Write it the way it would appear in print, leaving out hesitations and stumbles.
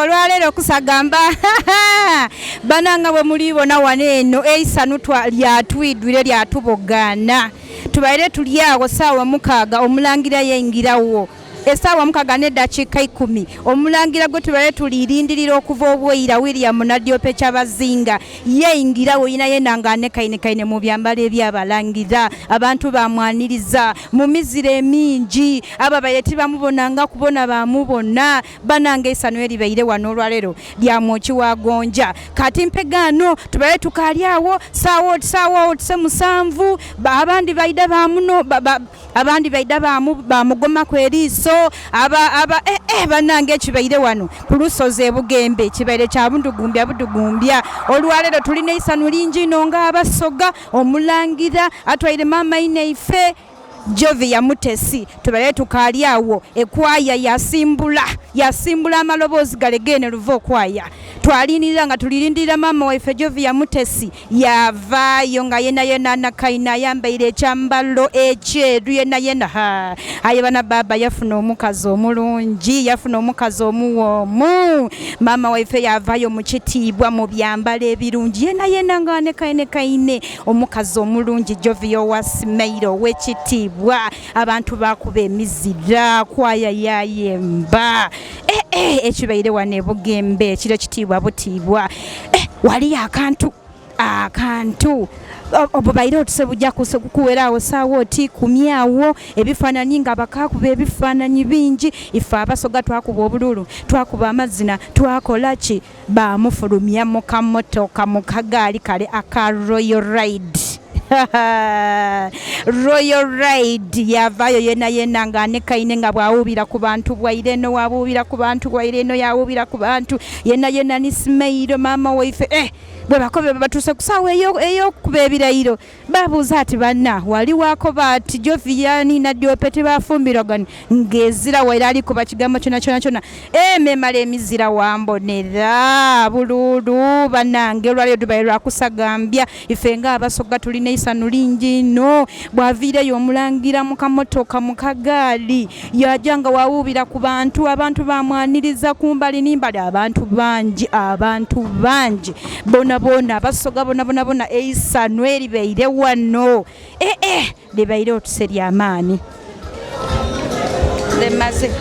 olwaleero kusagamba bananga bwe mulibona wano eno eisanu lyatwidwire lyatubogana tubaire tuli awo saawa 6 omulangira yengirawo esaawa 6 n'eddakiika 10 omulangira gwe tubaire tulirindirira okuva obweyira William Nadiope Kyabazinga yeyingirawo yinaye nangane kaine mu byambalo ebyabalangira abantu bamwaniriza mu miziro emingi ababayeti bamubonanga kubona bamubona bananga esano eribeire wano olwaleero lyamwoki wagonja kati mpegano tubaire tukalyawo saawa 7 abandi baida bamuno abandi baida bamugoma kweriiso banange kibaire wano ku lusozi Bugembe kibaire kya budugumbya olwaleero tulina isanu lingi ino ng'abasoga omulangira atwaire maama inaife Jovia Mutesi tubaire tukalyawo ekwaya yasimbula amaloboozi galegene luva okwaya twalindirira nga tulirindirira maama waife Jovia Mutesi yavaayo nga yena nakaina ayambaire ekyambalo ekyeru yena aye bana baba yafuna omukazi omulungi yafuna omukazi omuwoomu maama waife yavaayo mu kitiibwa mu byambalo ebirungi yena nga nekaine omukazi omulungi Jovia Wasimeiro w'ekitiibwa abantu bakuba emizira kwaya yayemba ekibaire wano Bugembe kiro kitiibwa butiibwa wali akantu obubaire otuse bujja kukuwerawo saawa oti 10 awo ebifaananyi nga bakakuba ebifaananyi bingi ife abasoga twakuba obululu twakuba amazina twakola ki bamufulumya mu kamotoka mu kagaali kale aka Royal Ride yavayo yena nga nekaine nga bwawubira ku bantu bwaire no wabubira ku bantu bwaire no yawubira ku bantu yena ni Simeiro maama waife bwe bakobe batuse kusaawa eyo kuba ebirayiro babuuza ati banna wali wako bati Jovia ni Nadiope tebafumbiragana ngezira waira aliko bakigambo kyona memala emizira wambonera bululu banange olwaleero tubaire lwakusagambya ife nga abasoga tulina isanu lingi no bwaviireyo omulangira mu kamotoka mu kagaali yajanga wawubira ku bantu abantu bamwaniriza kumbali nimbali abantu bangi bona abasoga bona eisanu eribeire wano libeire otuse ly'amaani lemaze